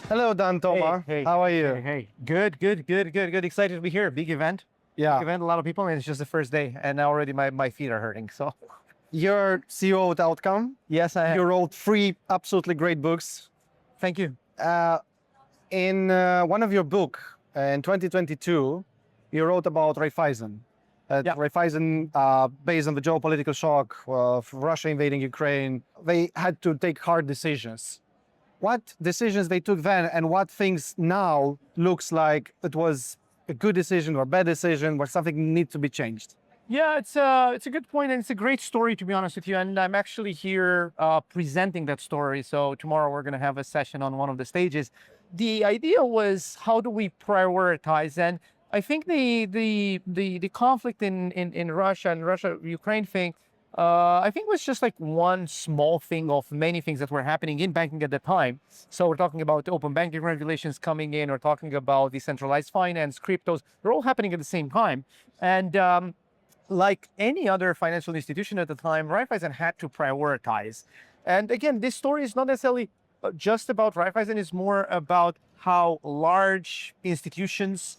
Hello, Dan Toma. Hey, How are you? Hey. Good. Excited to be here. Big event. Yeah. Big event, a lot of people, and it's just the first day, and now already my feet are hurting, so. You're CEO at Outcome. Yes, I am. You wrote 3 absolutely great books. Thank you. In one of your book, in 2022, you wrote about Raiffeisen. Yeah. Raiffeisen, based on the geopolitical shock of Russia invading Ukraine, they had to take hard decisions. What decisions they took then and what things now looks like it was a good decision or a bad decision or something needs to be changed? Yeah, it's a good point, and it's a great story, to be honest with you. And I'm actually here presenting that story. So tomorrow we're going to have a session on one of the stages. The idea was, how do we prioritize? And I think the conflict in Russia and Russia-Ukraine thing, I think was just like one small thing of many things that were happening in banking at the time. So we're talking about open banking regulations coming in, or talking about decentralized finance, cryptos. They're all happening at the same time. And like any other financial institution at the time, Raiffeisen had to prioritize. And again, this story is not necessarily just about Raiffeisen. It's more about how large institutions,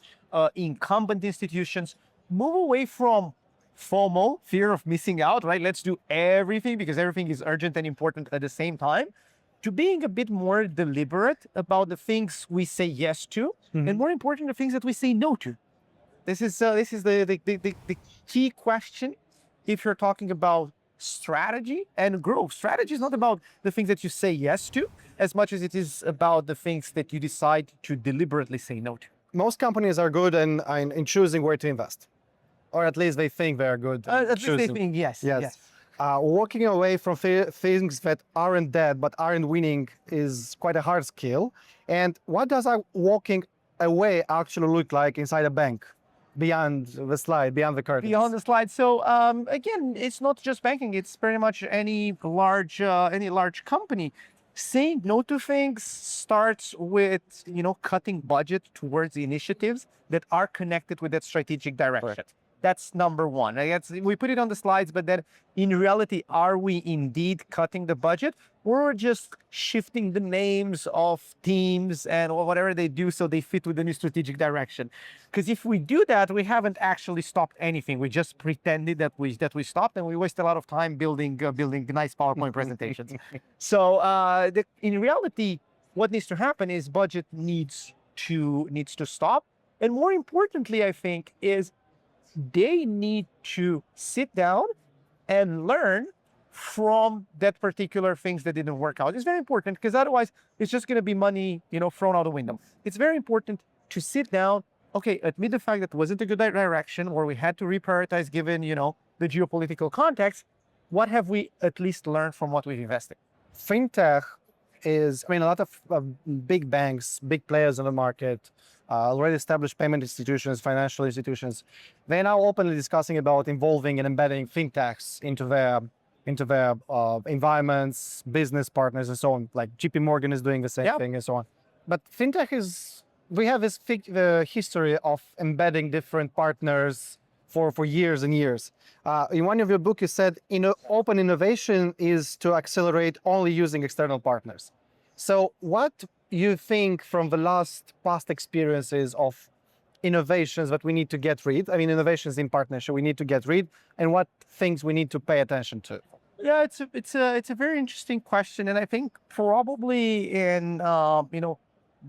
incumbent institutions, move away from FOMO, fear of missing out, right? Let's do everything because everything is urgent and important at the same time, to being a bit more deliberate about the things we say yes to, and more important, the things that we say no to. This is the key question if you're talking about strategy and growth. Strategy is not about the things that you say yes to as much as it is about the things that you decide to deliberately say no to. Most companies are good in choosing where to invest, or at least they think they're good. At least they think yes. Walking away from things that aren't dead but aren't winning is quite a hard skill. And what does walking away actually look like inside a bank? Beyond the slide, beyond the curtains. Beyond the slide. So again, it's not just banking. It's pretty much any large company. Saying no to things starts with, cutting budget towards the initiatives that are connected with that strategic direction. Correct. That's number one. I guess we put it on the slides, but then in reality, are we indeed cutting the budget, or just shifting the names of teams and whatever they do so they fit with the new strategic direction? Because if we do that, we haven't actually stopped anything. We just pretended that we stopped, and we waste a lot of time building nice PowerPoint presentations. So in reality, what needs to happen is budget needs to stop, and more importantly, I think, is they need to sit down and learn from that particular things that didn't work out. It's very important, because otherwise it's just going to be money, thrown out the window. It's very important to sit down, okay, admit the fact that it wasn't a good direction, or we had to reprioritize given, the geopolitical context. What have we at least learned from what we've invested? Fintech is, a lot of big banks, big players in the market, already established payment institutions, financial institutions, they're now openly discussing about involving and embedding fintechs into their environments, business partners, and so on. Like JP Morgan is doing the same thing, and so on. But fintech we have this history of embedding different partners for years and years. In one of your books, you said open innovation is to accelerate only using external partners. So what you think from the past experiences of innovations that we need to get rid, innovations in partnership we need to get rid, and what things we need to pay attention to? Yeah, it's a very interesting question, and I think probably in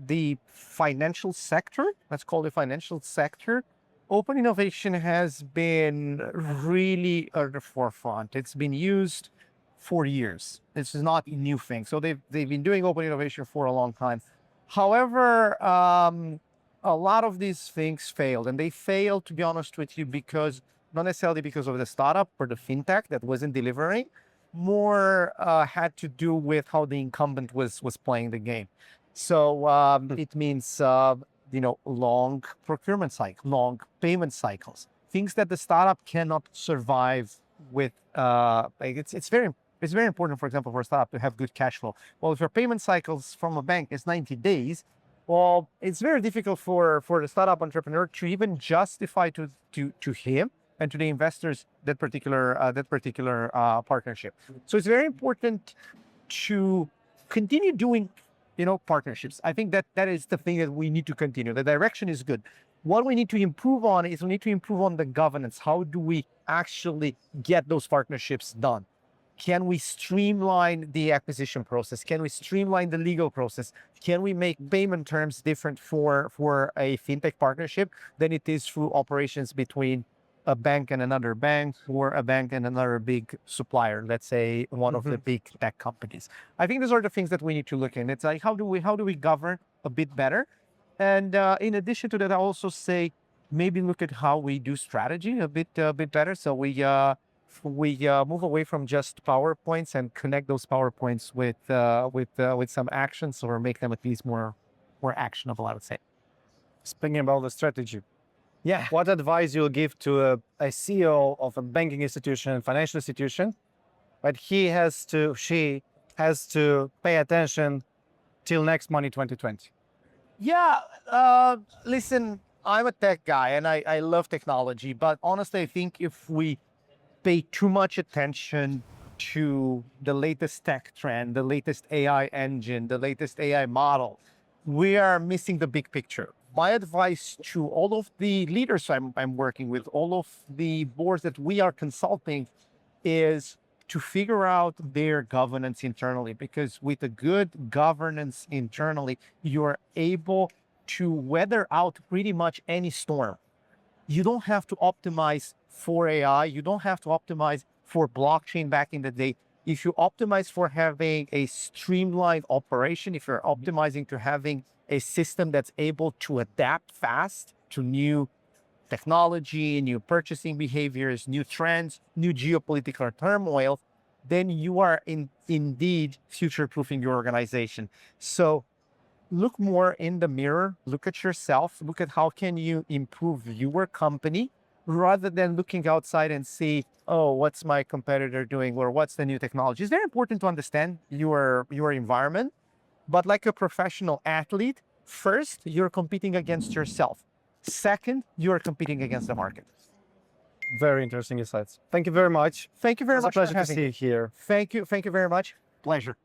the financial sector, let's call it financial sector, open innovation has been really at the forefront. It's been used for years. This is not a new thing. So they've been doing open innovation for a long time. However, a lot of these things failed, and they failed, to be honest with you, because not necessarily because of the startup or the fintech that wasn't delivering, more had to do with how the incumbent was playing the game. So it means long procurement cycle, long payment cycles, things that the startup cannot survive with. It's very important, for example, for a startup to have good cash flow. Well, if your payment cycles from a bank is 90 days, well, it's very difficult for the startup entrepreneur to even justify to him and to the investors that particular partnership. So it's very important to continue doing partnerships. I think that is the thing that we need to continue. The direction is good. What we need to improve on is we need to improve on the governance. How do we actually get those partnerships done? Can we streamline the acquisition process? Can we streamline the legal process? Can we make payment terms different for a fintech partnership than it is through operations between a bank and another bank, or a bank and another big supplier, let's say one of the big tech companies? I think those are the things that we need to look in. It's like, how do we govern a bit better? And in addition to that, I also say maybe look at how we do strategy a bit better. So we move away from just PowerPoints and connect those PowerPoints with some actions, or make them at least more actionable, I would say. Speaking about the strategy, Yeah. what advice you'll give to a CEO of a banking institution, financial institution, but she has to pay attention till next Money 2020? Yeah, listen, I'm a tech guy and I love technology, but honestly, I think if we pay too much attention to the latest tech trend, the latest AI engine, the latest AI model, we are missing the big picture. My advice to all of the leaders I'm working with, all of the boards that we are consulting, is to figure out their governance internally, because with a good governance internally, you're able to weather out pretty much any storm. You don't have to optimize for AI. You don't have to optimize for blockchain back in the day. If you optimize for having a streamlined operation, if you're optimizing to having a system that's able to adapt fast to new technology, new purchasing behaviors, new trends, new geopolitical turmoil, then you are indeed future-proofing your organization. So look more in the mirror, look at yourself, look at how can you improve your company, rather than looking outside and see, oh, what's my competitor doing, or what's the new technology. It's very important to understand your environment, but like a professional athlete, first, you're competing against yourself. Second, you're competing against the market. Very interesting insights. Thank you very much. Thank you very It's much a pleasure for to having see me. you here. Thank you very much. Pleasure.